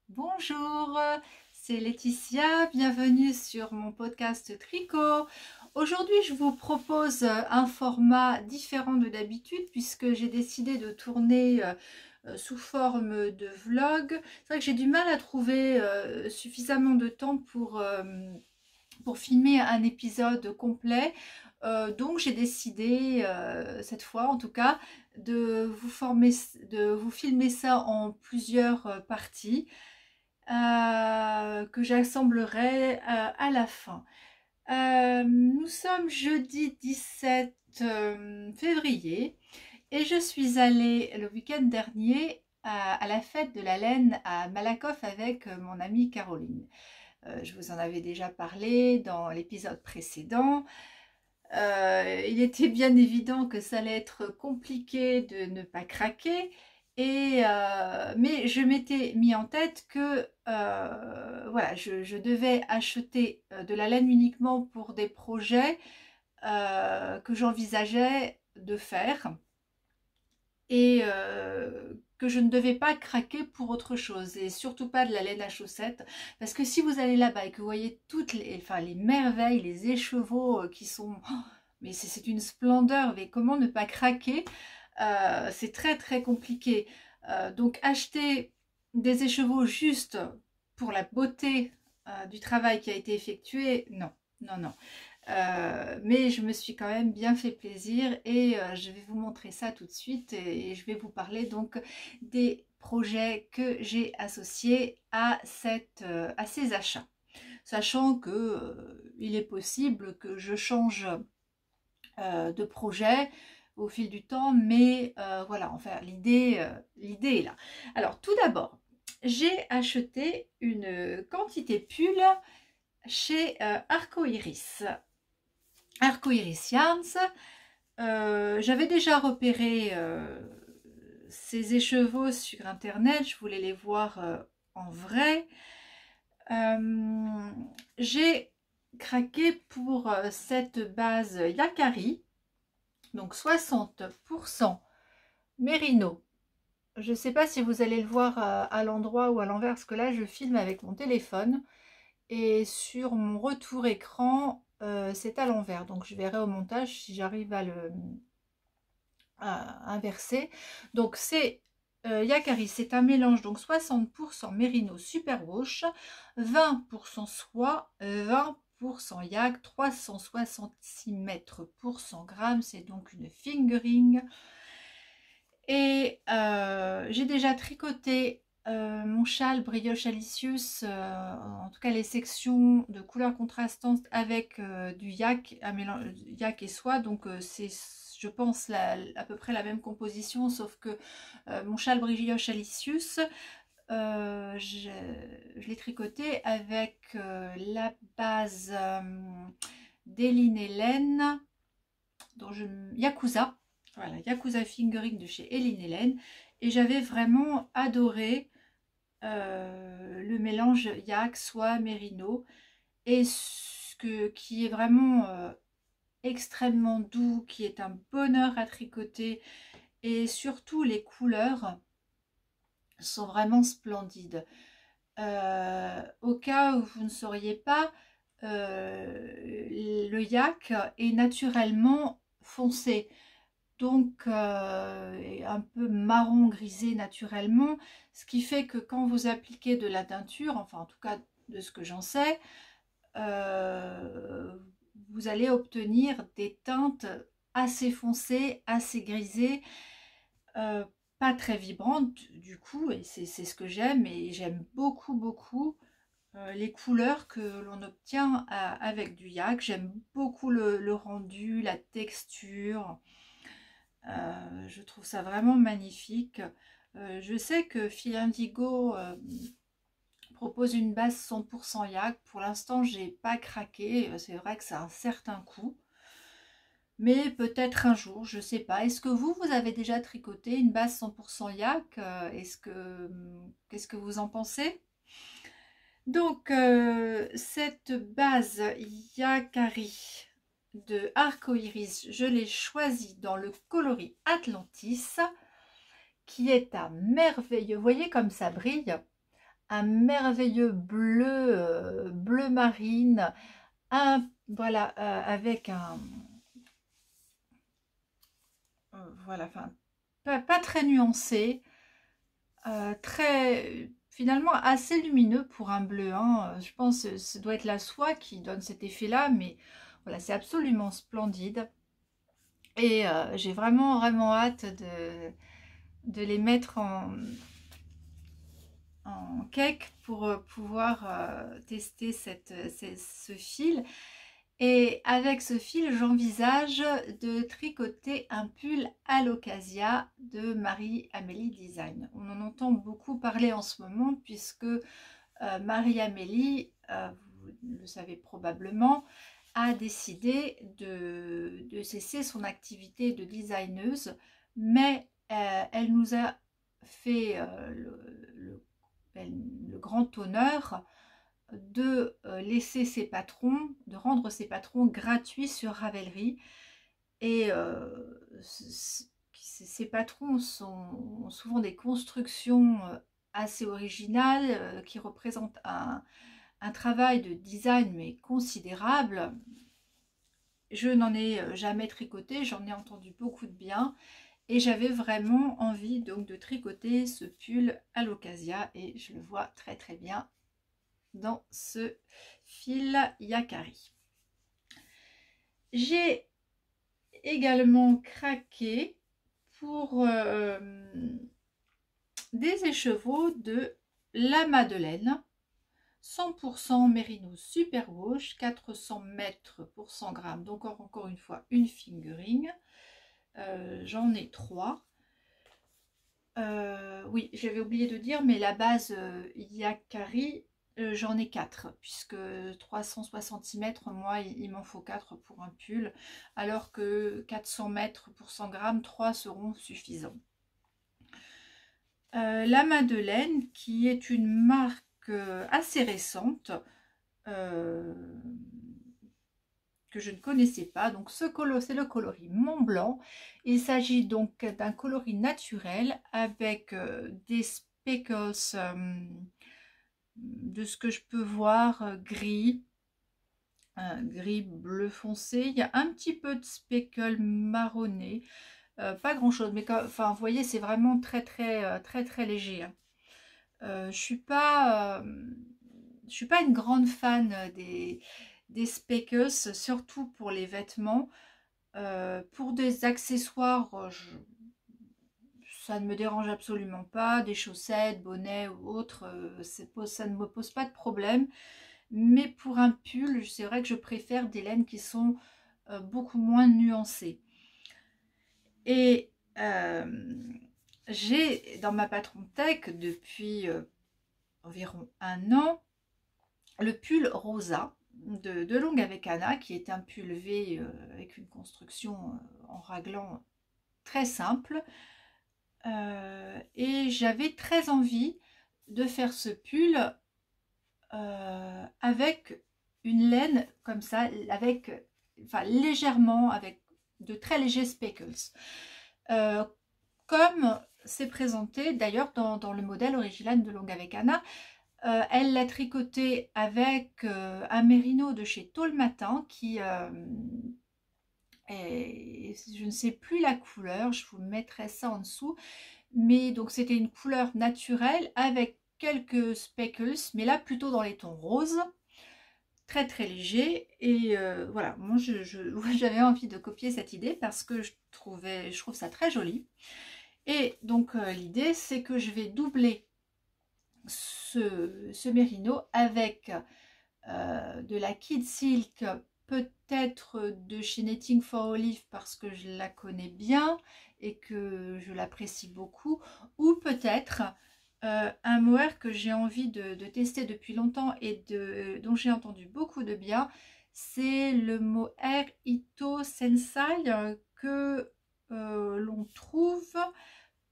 Bonjour, c'est Laetitia, bienvenue sur mon podcast Tricot. Aujourd'hui, je vous propose un format différent de d'habitude puisque j'ai décidé de tourner sous forme de vlog. C'est vrai que j'ai du mal à trouver suffisamment de temps pour filmer un épisode complet. Donc j'ai décidé, cette fois en tout cas, de vous filmer ça en plusieurs parties que j'assemblerai à la fin. Nous sommes jeudi 17 février et je suis allée le week-end dernier à la fête de la laine à Malakoff avec mon amie Caroline. Je vous en avais déjà parlé dans l'épisode précédent. Il était bien évident que ça allait être compliqué de ne pas craquer, mais je m'étais mis en tête que voilà, je devais acheter de la laine uniquement pour des projets que j'envisageais de faire et que je ne devais pas craquer pour autre chose et surtout pas de la laine à chaussettes parce que si vous allez là-bas et que vous voyez toutes les merveilles, les écheveaux qui sont mais c'est une splendeur, mais comment ne pas craquer, c'est très très compliqué. Donc acheter des écheveaux juste pour la beauté du travail qui a été effectué, non, non, non. Mais je me suis quand même bien fait plaisir et je vais vous montrer ça tout de suite et je vais vous parler donc des projets que j'ai associés à ces achats. Sachant que il est possible que je change de projet au fil du temps, mais voilà, enfin l'idée est là. Alors tout d'abord, j'ai acheté une quantité pull chez Arco Iris. Arco Iris Yarns. J'avais déjà repéré ces écheveaux sur internet, je voulais les voir en vrai. J'ai craqué pour cette base Yakari, donc 60% mérino. Je ne sais pas si vous allez le voir à l'endroit ou à l'envers, parce que là je filme avec mon téléphone et sur mon retour écran c'est à l'envers, donc je verrai au montage si j'arrive à inverser. Donc c'est Yakari, c'est un mélange, donc 60% mérino superwash, 20% soie, 20% yak, 366 mètres pour 100 grammes, c'est donc une fingering. Et j'ai déjà tricoté mon châle brioche Alicius, en tout cas les sections de couleurs contrastantes avec du yak, yak et soie, donc c'est je pense à peu près la même composition, sauf que mon châle brioche Alicius, je l'ai tricoté avec la base d'Eline Hélène, Yakuza. Voilà, Yakuza Fingering de chez Eline Hélène. Et j'avais vraiment adoré le mélange yak, soie, mérino. Et qui est vraiment extrêmement doux, qui est un bonheur à tricoter. Et surtout, les couleurs sont vraiment splendides. Au cas où vous ne sauriez pas, le yak est naturellement foncé, donc un peu marron grisé naturellement, ce qui fait que quand vous appliquez de la teinture, enfin en tout cas de ce que j'en sais, vous allez obtenir des teintes assez foncées, assez grisées, euh, pas très vibrantes du coup, et c'est ce que j'aime, et j'aime beaucoup beaucoup les couleurs que l'on obtient avec du yak. J'aime beaucoup le rendu, la texture. Je trouve ça vraiment magnifique. Je sais que Fil Indigo propose une base 100% yak. Pour l'instant, j'ai pas craqué. C'est vrai que ça a un certain coût. Mais peut-être un jour, je sais pas. Est-ce que vous avez déjà tricoté une base 100% yak? Qu'est-ce que vous en pensez? Donc, cette base Yakari de Arcoiris, je l'ai choisie dans le coloris Atlantis, qui est à merveilleux. Vous voyez comme ça brille. un merveilleux bleu, bleu marine, voilà, avec un, voilà, enfin, pas très nuancé, très, finalement assez lumineux pour un bleu, hein. Je pense que ce doit être la soie qui donne cet effet-là, mais voilà, c'est absolument splendide. Et j'ai vraiment, vraiment hâte de les mettre en cake pour pouvoir tester ce fil. Et avec ce fil, j'envisage de tricoter un pull à l'Ocasia de Marie-Amélie Design. On en entend beaucoup parler en ce moment puisque Marie-Amélie, vous le savez probablement, a décidé de cesser son activité de designeuse, mais elle nous a fait le grand honneur de laisser ses patrons, de rendre ses patrons gratuits sur Ravelry. Et ces patrons sont souvent des constructions assez originales qui représentent un travail de design mais considérable. Je n'en ai jamais tricoté, j'en ai entendu beaucoup de bien et j'avais vraiment envie donc de tricoter ce pull à l'Ocasia et je le vois très très bien dans ce fil Yakari. J'ai également craqué pour des écheveaux de La Madeleine 100% Mérino Super Wash, 400 mètres pour 100 grammes, donc encore une fois une fingering. J'en ai 3. Oui, j'avais oublié de dire, mais la base Yakari, j'en ai 4, puisque 360 cm, moi, il m'en faut 4 pour un pull, alors que 400 mètres pour 100 grammes, 3 seront suffisants. La Madeleine, qui est une marque assez récente, que je ne connaissais pas. Donc c'est le coloris Mont Blanc. Il s'agit donc d'un coloris naturel avec des speckles, de ce que je peux voir, gris, gris bleu foncé. Il y a un petit peu de speckle marronné, pas grand chose, mais enfin vous voyez, c'est vraiment très très léger, hein. Je suis pas une grande fan des speckles, surtout pour les vêtements. Pour des accessoires, ça ne me dérange absolument pas. Des chaussettes, bonnets ou autres, ça ne me pose pas de problème. Mais pour un pull, c'est vrai que je préfère des laines qui sont beaucoup moins nuancées. Et j'ai dans ma Patron Tech depuis environ 1 an le pull Rosa de Longue avec Anna, qui est un pull V avec une construction en raglan très simple. Et j'avais très envie de faire ce pull avec une laine comme ça, avec, enfin légèrement, avec de très légers speckles. Comme c'est présenté d'ailleurs dans le modèle original de Longue avec Anna. Elle l'a tricoté avec un mérino de chez Tôt le Matin qui je ne sais plus la couleur, je vous mettrai ça en dessous, mais donc c'était une couleur naturelle avec quelques speckles, mais là plutôt dans les tons roses, très très léger. Et voilà, moi j'avais envie de copier cette idée parce que je trouve ça très joli. Et donc l'idée c'est que je vais doubler ce mérino avec de la Kid Silk, peut-être de chez Knitting for Olive parce que je la connais bien et que je l'apprécie beaucoup, ou peut-être un mohair que j'ai envie de tester depuis longtemps et dont j'ai entendu beaucoup de bien, c'est le mohair Ito Sensai que l'on trouve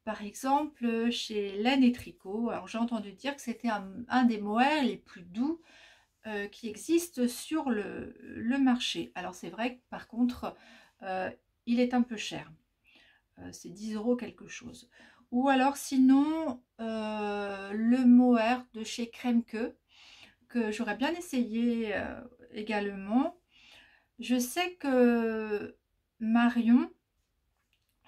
par exemple chez Laine et Tricot. Alors j'ai entendu dire que c'était un des mohairs les plus doux qui existent sur le marché. Alors c'est vrai que par contre il est un peu cher, c'est 10 € quelque chose. ou alors sinon le mohair de chez Kremke, que j'aurais bien essayé également. Je sais que Marion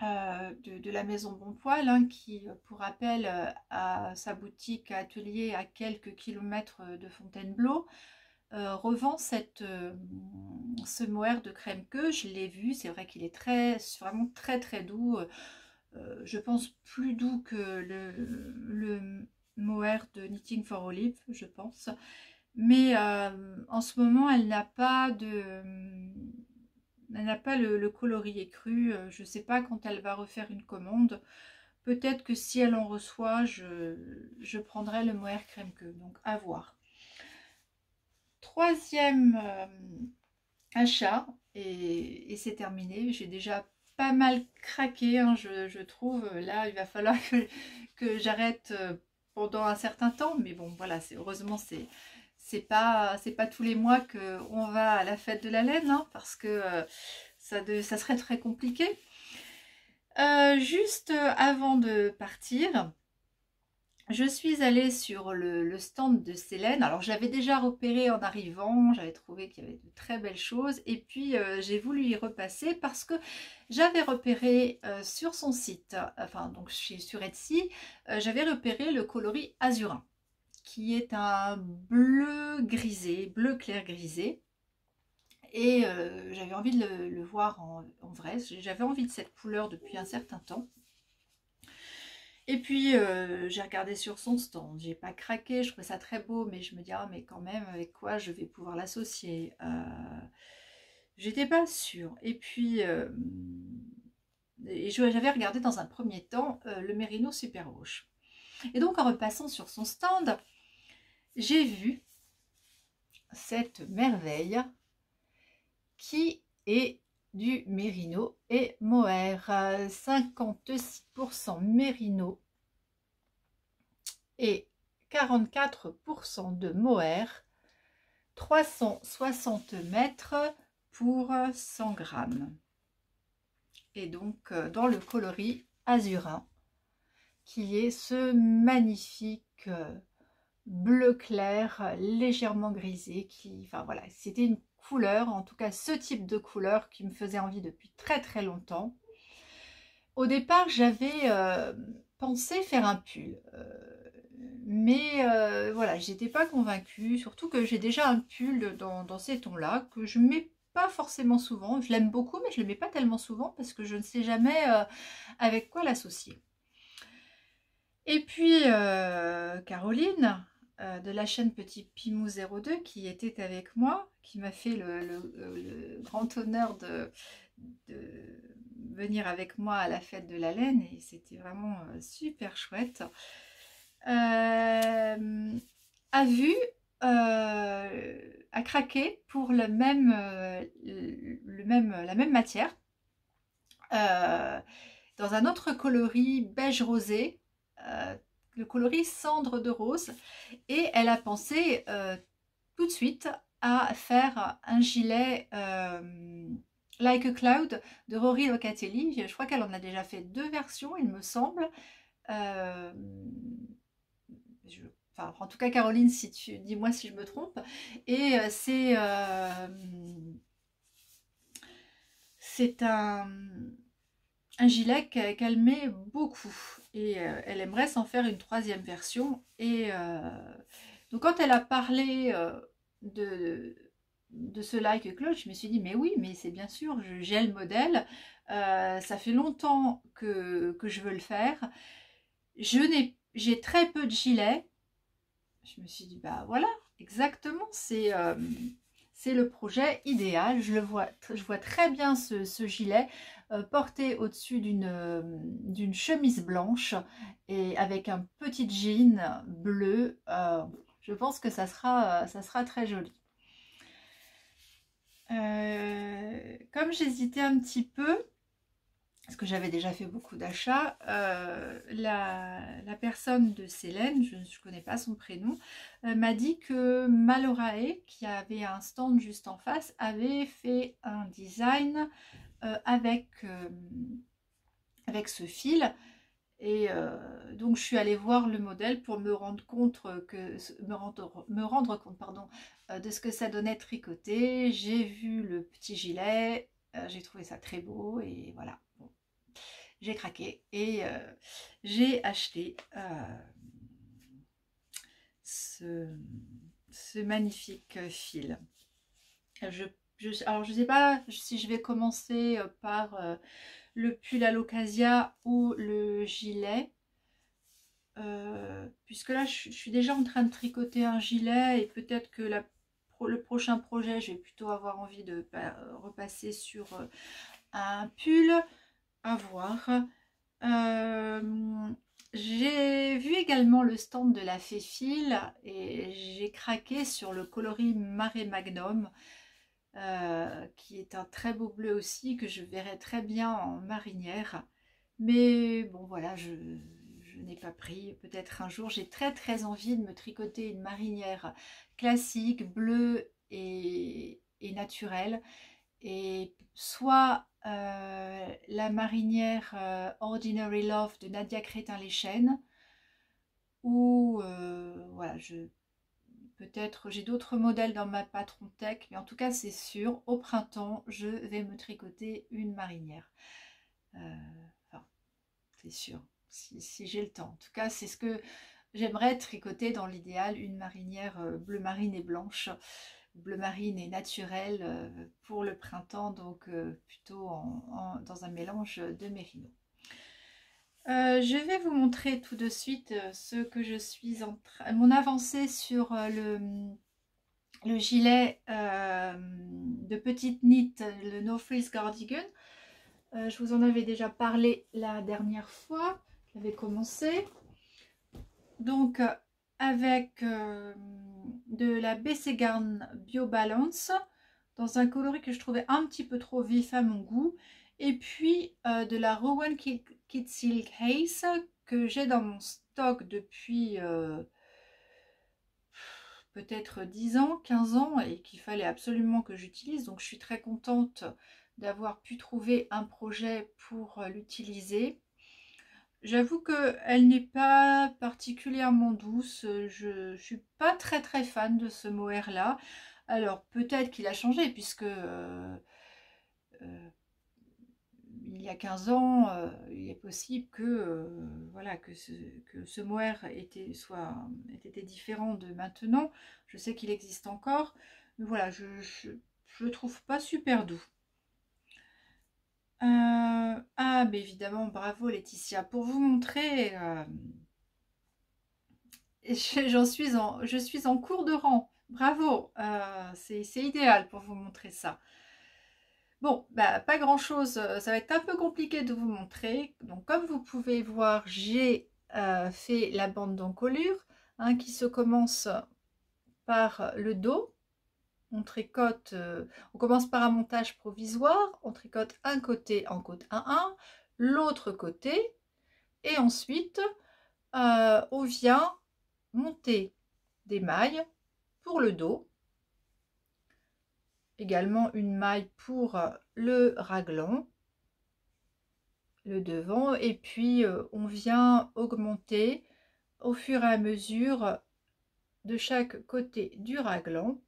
de la maison Bonpoil, hein, qui pour rappel a sa boutique atelier à quelques kilomètres de Fontainebleau, revend ce mohair de Kremke. Je l'ai vu, c'est vrai qu'il est vraiment très très doux, je pense plus doux que le mohair de Knitting for Olive, je pense. Mais en ce moment, elle n'a pas le coloris écru. Je ne sais pas quand elle va refaire une commande. Peut-être que si elle en reçoit, je prendrai le mohair Kremke. Donc à voir. Troisième achat, et c'est terminé. J'ai déjà pas mal craqué, hein, je trouve. Là, il va falloir que j'arrête pendant un certain temps. Mais bon, voilà, heureusement, c'est pas tous les mois qu'on va à la fête de la laine, hein, parce que ça serait très compliqué. Juste avant de partir, je suis allée sur le stand de Célène. Alors j'avais déjà repéré en arrivant, j'avais trouvé qu'il y avait de très belles choses, et puis j'ai voulu y repasser parce que j'avais repéré sur son site, enfin donc sur Etsy, j'avais repéré le coloris azurin, qui est un bleu grisé, bleu clair grisé. Et j'avais envie de le voir en vrai. J'avais envie de cette couleur depuis un certain temps. Et puis j'ai regardé sur son stand, j'ai pas craqué, je trouvais ça très beau, mais je me dis, ah mais quand même, avec quoi je vais pouvoir l'associer, j'étais pas sûre. Et puis j'avais regardé dans un premier temps le Mérino Super Wash. Et donc en repassant sur son stand, j'ai vu cette merveille qui est du Mérino et mohair. 56% Mérino et 44% de mohair. 360 mètres pour 100 grammes. Et donc dans le coloris azurin, qui est ce magnifique bleu clair, légèrement grisé, enfin voilà, c'était une couleur, en tout cas ce type de couleur qui me faisait envie depuis très très longtemps. Au départ, j'avais pensé faire un pull, mais voilà, j'étais pas convaincue, surtout que j'ai déjà un pull dans ces tons-là, que je mets pas forcément souvent. Je l'aime beaucoup, mais je le mets pas tellement souvent parce que je ne sais jamais avec quoi l'associer. Et puis Caroline de la chaîne Petit Pimou 02 qui était avec moi, qui m'a fait le grand honneur de venir avec moi à la fête de la laine, et c'était vraiment super chouette. A vu, a craqué pour la même matière, dans un autre coloris beige rosé, le coloris cendre de rose, et elle a pensé tout de suite à faire un gilet Like a Cloud de Rory Locatelli. Je crois qu'elle en a déjà fait 2 versions, il me semble. Enfin, en tout cas, Caroline, dis-moi si je me trompe. Et c'est un gilet qu'elle met beaucoup, et elle aimerait s'en faire une 3e version. Et donc quand elle a parlé de ce Like a Cloud, je me suis dit mais oui, mais c'est bien sûr, j'ai le modèle, ça fait longtemps que je veux le faire. J'ai très peu de gilets. Je me suis dit bah voilà, exactement, c'est le projet idéal. Je vois très bien ce gilet porté au-dessus d'une chemise blanche et avec un petit jean bleu. Je pense que ça sera très joli. Comme j'hésitais un petit peu, parce que j'avais déjà fait beaucoup d'achats, la personne de Célène, je ne connais pas son prénom, m'a dit que Malorae, qui avait un stand juste en face, avait fait un design avec ce fil, Et donc je suis allée voir le modèle pour me rendre compte me rendre compte, pardon, de ce que ça donnait tricoté. J'ai vu le petit gilet, j'ai trouvé ça très beau et voilà. Bon, j'ai craqué et j'ai acheté ce magnifique fil. Alors je ne sais pas si je vais commencer par le pull à l'occasia ou le gilet. Puisque là je suis déjà en train de tricoter un gilet et peut-être que le prochain projet je vais plutôt avoir envie de repasser sur un pull, à voir. J'ai vu également le stand de la Féfil et j'ai craqué sur le coloris Mare Magnum, qui est un très beau bleu aussi, que je verrais très bien en marinière. Mais bon voilà, je n'ai pas pris. Peut-être un jour, j'ai très envie de me tricoter une marinière classique, bleue et naturelle. Et soit la marinière Ordinary Love de Nadia Crétin-Leschène, ou voilà, peut-être j'ai d'autres modèles dans ma patron tech, mais en tout cas c'est sûr, au printemps je vais me tricoter une marinière. Enfin, c'est sûr, si j'ai le temps. En tout cas c'est ce que j'aimerais tricoter dans l'idéal, une marinière bleu marine et blanche. Bleu marine et naturel pour le printemps, donc plutôt dans un mélange de mérino. Je vais vous montrer tout de suite ce que je suis mon avancée sur le gilet de petite knit, le No Frills Cardigan. Je vous en avais déjà parlé la dernière fois, j'avais commencé. Donc avec de la BC Garn Bio Balance dans un coloris que je trouvais un petit peu trop vif à mon goût, et puis de la Rowan Kid Silk Haze que j'ai dans mon stock depuis peut-être 10 ans, 15 ans, et qu'il fallait absolument que j'utilise. Donc je suis très contente d'avoir pu trouver un projet pour l'utiliser. J'avoue qu'elle n'est pas particulièrement douce. Je ne suis pas très fan de ce mohair là. Alors peut-être qu'il a changé puisque il y a 15 ans, il est possible que, voilà, que ce mohair était différent de maintenant. Je sais qu'il existe encore, mais voilà, je le trouve pas super doux. Ah, mais évidemment, bravo Laetitia. Pour vous montrer, je suis en cours de rang. Bravo, c'est idéal pour vous montrer ça. Bon, bah, pas grand chose, ça va être un peu compliqué de vous montrer. Donc comme vous pouvez voir, j'ai fait la bande d'encolure hein, qui se commence par le dos. On tricote, on commence par un montage provisoire, on tricote un côté en côte 1-1, l'autre côté, et ensuite on vient monter des mailles pour le dos, également une maille pour le raglan, le devant, et puis on vient augmenter au fur et à mesure de chaque côté du raglan.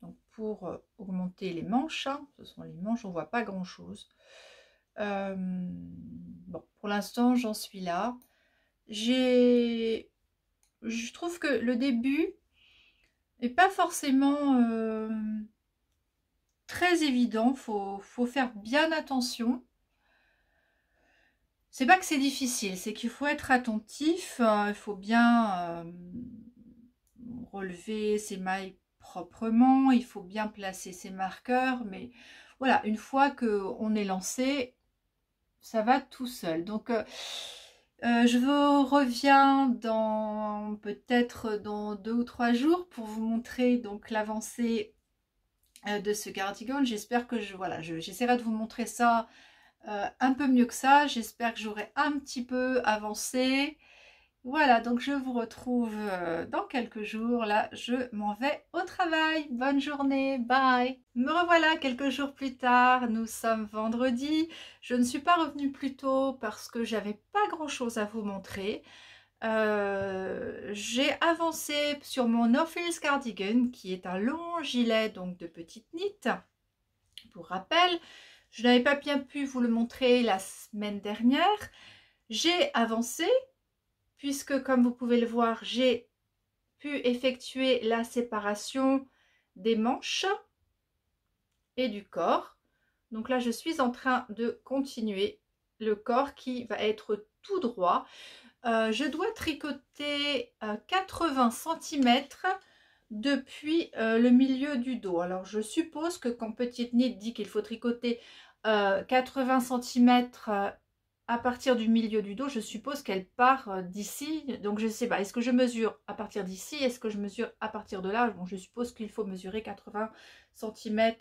Donc pour augmenter les manches, hein, ce sont les manches, on voit pas grand chose. Bon, pour l'instant j'en suis là. Je trouve que le début n'est pas forcément très évident, faut faire bien attention. C'est pas que c'est difficile, c'est qu'il faut être attentif, il faut bien relever ses mailles proprement, il faut bien placer ses marqueurs, mais voilà, une fois qu'on est lancé, ça va tout seul. Donc je vous reviens dans peut-être dans 2 ou 3 jours pour vous montrer donc l'avancée de ce cardigan. J'espère que j'essaierai de vous montrer ça un peu mieux que ça. J'espère que j'aurai un petit peu avancé Voilà, donc je vous retrouve dans quelques jours. Là, je m'en vais au travail. Bonne journée, bye. Me revoilà quelques jours plus tard. Nous sommes vendredi. Je ne suis pas revenue plus tôt parce que j'avais pas grand-chose à vous montrer. J'ai avancé sur mon North Face cardigan qui est un long gilet donc de petite knit. Pour rappel, je n'avais pas bien pu vous le montrer la semaine dernière. J'ai avancé puisque comme vous pouvez le voir, j'ai pu effectuer la séparation des manches et du corps. Donc là, je suis en train de continuer le corps qui va être tout droit. Je dois tricoter 80 cm depuis le milieu du dos. Alors je suppose que quand Petite Knit dit qu'il faut tricoter 80 cm à partir du milieu du dos, je suppose qu'elle part d'ici. Donc je ne sais pas, est-ce que je mesure à partir d'ici? Est-ce que je mesure à partir de là? Bon, je suppose qu'il faut mesurer 80 cm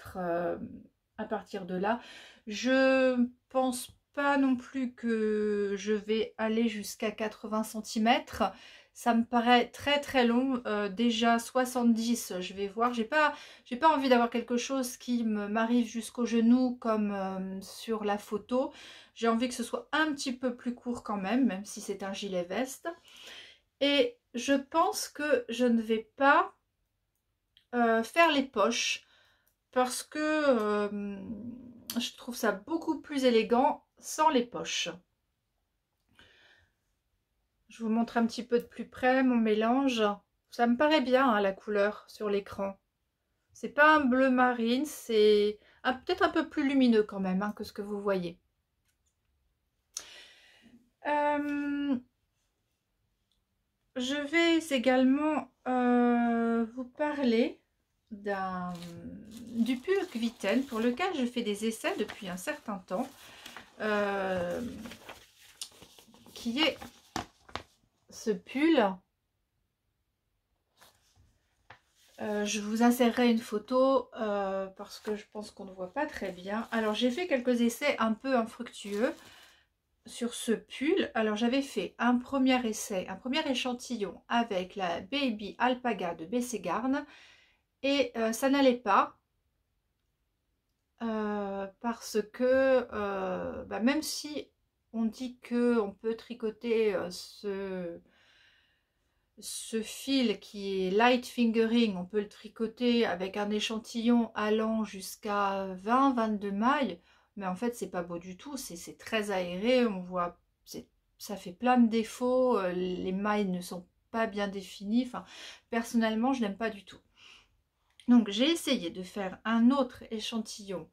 à partir de là. Je pense pas non plus que je vais aller jusqu'à 80 cm. Ça me paraît très très long. Déjà 70, je vais voir. J'ai pas envie d'avoir quelque chose qui m'arrive jusqu'au genou comme sur la photo. J'ai envie que ce soit un petit peu plus court quand même si c'est un gilet veste. Et je pense que je ne vais pas faire les poches parce que je trouve ça beaucoup plus élégant sans les poches. Je vous montre un petit peu de plus près mon mélange. Ça me paraît bien hein, la couleur sur l'écran. C'est pas un bleu marine, c'est peut-être un peu plus lumineux quand même hein, que ce que vous voyez. Je vais également vous parler du pull Gvitten pour lequel je fais des essais depuis un certain temps. Qui est ce pull. Je vous insérerai une photo parce que je pense qu'on ne voit pas très bien. Alors j'ai fait quelques essais un peu infructueux sur ce pull. Alors j'avais fait un premier essai, un premier échantillon avec la Baby Alpaga de BC Garn et ça n'allait pas parce que même si on dit que on peut tricoter ce fil qui est light fingering, on peut le tricoter avec un échantillon allant jusqu'à 20-22 mailles, mais en fait c'est pas beau du tout, c'est très aéré, on voit, ça fait plein de défauts, les mailles ne sont pas bien définies, enfin personnellement je n'aime pas du tout. Donc j'ai essayé de faire un autre échantillon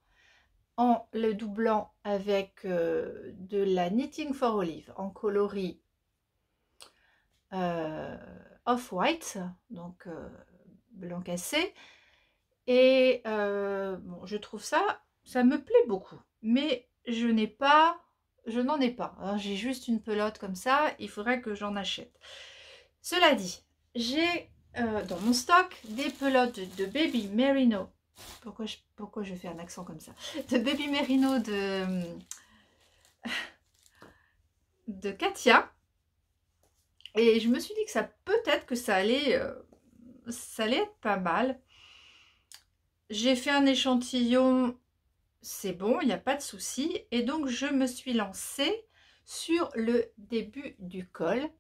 en le doublant avec de la Knitting for Olive en coloris off-white, donc blanc cassé. Et bon, je trouve ça me plaît beaucoup. Mais je n'en ai pas. Hein, j'ai juste une pelote comme ça, il faudrait que j'en achète. Cela dit, j'ai dans mon stock des pelotes de Baby Merino. Pourquoi je fais un accent comme ça? De Baby Merino de Katia. Et je me suis dit que ça peut-être que ça allait être pas mal. J'ai fait un échantillon, c'est bon, il n'y a pas de souci. Et donc je me suis lancée sur le début du col,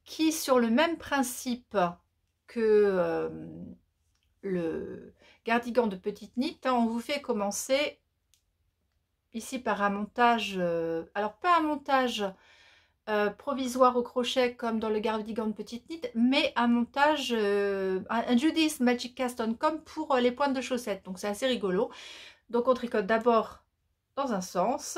qui sur le même principe que le cardigan de Petite Knit, hein, on vous fait commencer ici par un montage, alors pas un montage provisoire au crochet comme dans le cardigan de Petite Knit, mais un montage, un Judy's Magic Cast On comme pour les pointes de chaussettes, donc c'est assez rigolo. Donc on tricote d'abord dans un sens,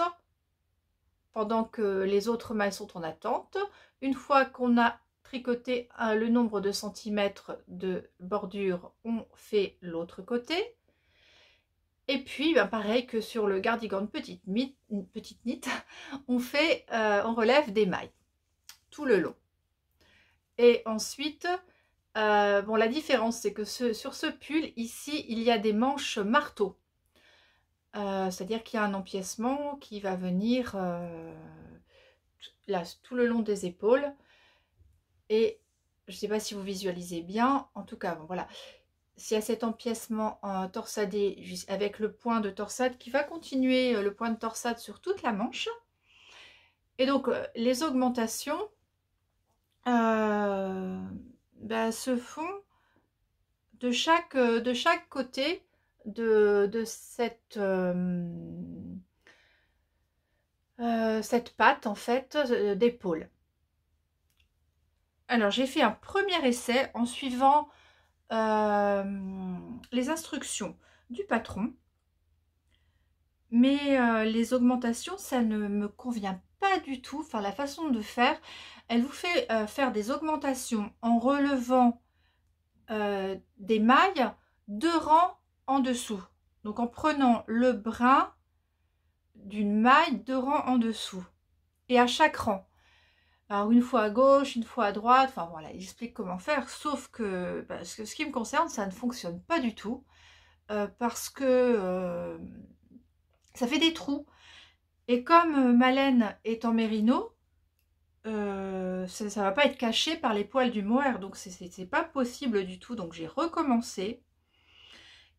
pendant que les autres mailles sont en attente. Une fois qu'on a tricoté le nombre de centimètres de bordure, on fait l'autre côté. Et puis, pareil que sur le cardigan de Petite Knit, on relève des mailles tout le long. Et ensuite, bon, la différence, c'est que sur ce pull, ici, il y a des manches marteau. C'est-à-dire qu'il y a un empiècement qui va venir là, tout le long des épaules. Et je ne sais pas si vous visualisez bien, en tout cas, bon, voilà. S'il y a cet empiècement torsadé avec le point de torsade qui va continuer le point de torsade sur toute la manche. Et donc, les augmentations se font de chaque côté de cette patte, en fait, d'épaule. Alors, j'ai fait un premier essai en suivant les instructions du patron. Mais les augmentations, ça ne me convient pas du tout. Enfin, la façon de faire, elle vous fait faire des augmentations en relevant des mailles 2 rangs en dessous. Donc, en prenant le brin d'une maille 2 rangs en dessous. Et à chaque rang. Alors, une fois à gauche, une fois à droite. Enfin, voilà, il explique comment faire. Sauf que, ce qui me concerne, ça ne fonctionne pas du tout. Parce que ça fait des trous. Et comme ma laine est en mérino, ça ne va pas être caché par les poils du mohair. Donc, c'est pas possible du tout. Donc, j'ai recommencé.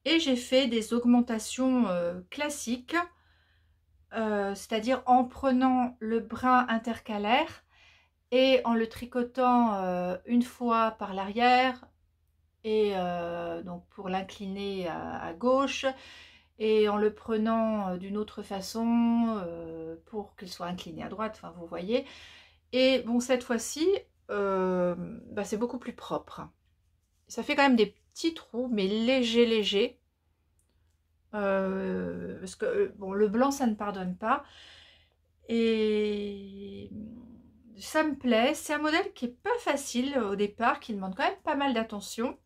Et j'ai fait des augmentations classiques. C'est-à-dire en prenant le brin intercalaire et en le tricotant une fois par l'arrière. Et donc, pour l'incliner à gauche. Et en le prenant d'une autre façon pour qu'il soit incliné à droite, enfin vous voyez. Et bon, cette fois-ci, c'est beaucoup plus propre. Ça fait quand même des petits trous, mais légers. Parce que bon, le blanc, ça ne pardonne pas. Et ça me plaît. C'est un modèle qui n'est pas facile au départ, qui demande quand même pas mal d'attention.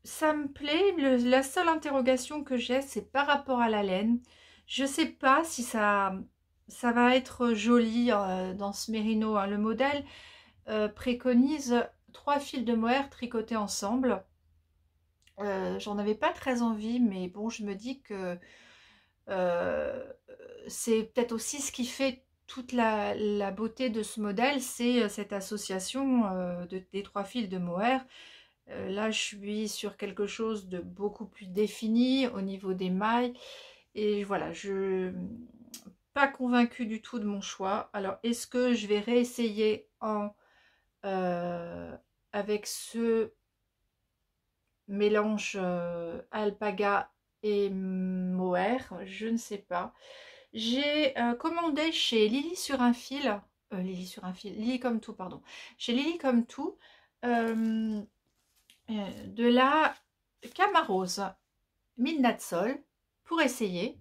Ça me plaît. La seule interrogation que j'ai, c'est par rapport à la laine. Je sais pas si ça va être joli dans ce mérino. Hein. Le modèle préconise 3 fils de mohair tricotés ensemble. J'en avais pas très envie, mais bon, je me dis que c'est peut-être aussi ce qui fait toute la beauté de ce modèle, c'est cette association des 3 fils de mohair. Là, je suis sur quelque chose de beaucoup plus défini au niveau des mailles. Et voilà, je ne suis pas convaincue du tout de mon choix. Alors, est-ce que je vais réessayer avec ce mélange alpaga et mohair? Je ne sais pas. J'ai commandé chez Lily sur un fil. Lily comme tout, pardon. Chez Lily comme tout. De la Camarose Midnight Sol pour essayer.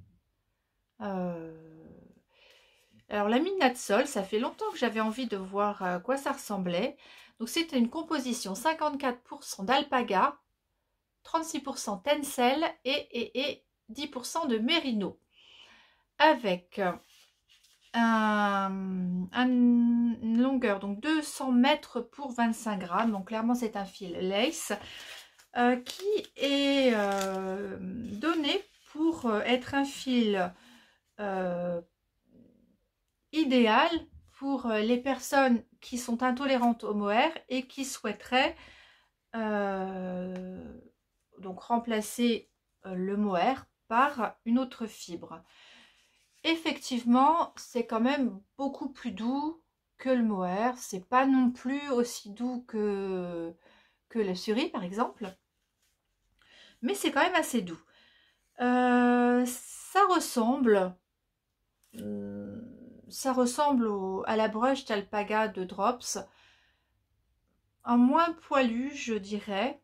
Alors la Midnight Sol, ça fait longtemps que j'avais envie de voir à quoi ça ressemblait. Donc c'était une composition 54% d'alpaga, 36% tencel et 10% de mérino. Avec une longueur, donc 200 mètres pour 25 grammes. Donc clairement c'est un fil lace. Qui est donné pour être un fil idéal pour les personnes qui sont intolérantes au mohair et qui souhaiteraient donc remplacer le mohair par une autre fibre. Effectivement, c'est quand même beaucoup plus doux que le mohair. C'est pas non plus aussi doux que le suri par exemple, mais c'est quand même assez doux. Ça ressemble à la brush alpaga de Drops, en moins poilu je dirais,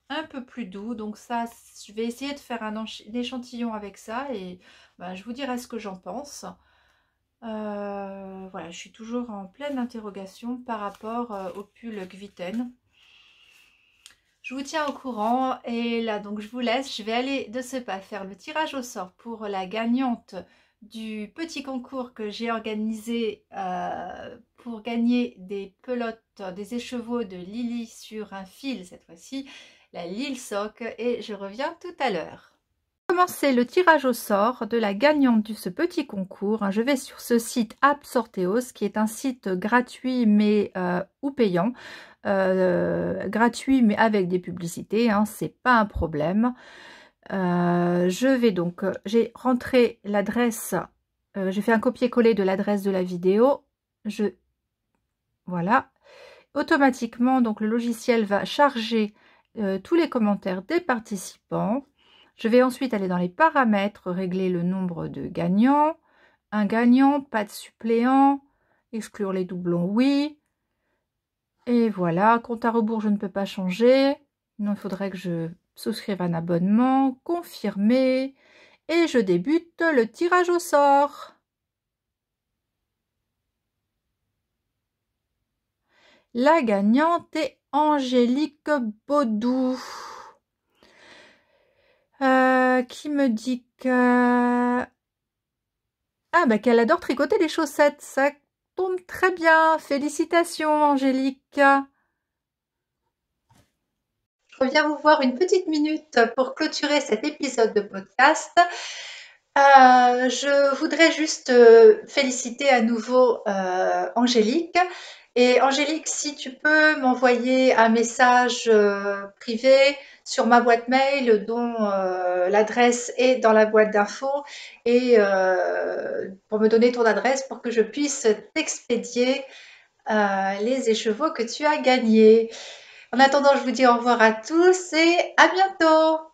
un peu plus doux. Donc ça, je vais essayer de faire un échantillon avec ça et je vous dirai ce que j'en pense. Voilà, je suis toujours en pleine interrogation par rapport au pull Gvitten. Je vous tiens au courant et là donc je vous laisse, je vais aller de ce pas faire le tirage au sort pour la gagnante du petit concours que j'ai organisé pour gagner des pelotes, des écheveaux de Lily sur un fil cette fois-ci, la Lille Sock, et je reviens tout à l'heure. Commencer le tirage au sort de la gagnante de ce petit concours. Je vais sur ce site Appsorteos, qui est un site gratuit mais ou payant. Gratuit mais avec des publicités, hein, c'est pas un problème. Je vais donc, j'ai rentré l'adresse, j'ai fait un copier-coller de l'adresse de la vidéo. Voilà, automatiquement donc le logiciel va charger tous les commentaires des participants. Je vais ensuite aller dans les paramètres, régler le nombre de gagnants. Un gagnant, pas de suppléant, exclure les doublons, oui. Et voilà, compte à rebours, je ne peux pas changer. Non, il faudrait que je souscrive un abonnement, confirmer. Et je débute le tirage au sort. La gagnante est Angélique Baudou. Qui me dit que... Ah, bah qu'elle adore tricoter des chaussettes. Ça tombe très bien. Félicitations, Angélique. Je reviens vous voir une petite minute pour clôturer cet épisode de podcast. Je voudrais juste féliciter à nouveau Angélique. Et Angélique, si tu peux m'envoyer un message privé sur ma boîte mail dont l'adresse est dans la boîte d'infos et pour me donner ton adresse pour que je puisse t'expédier les écheveaux que tu as gagnés. En attendant, je vous dis au revoir à tous et à bientôt.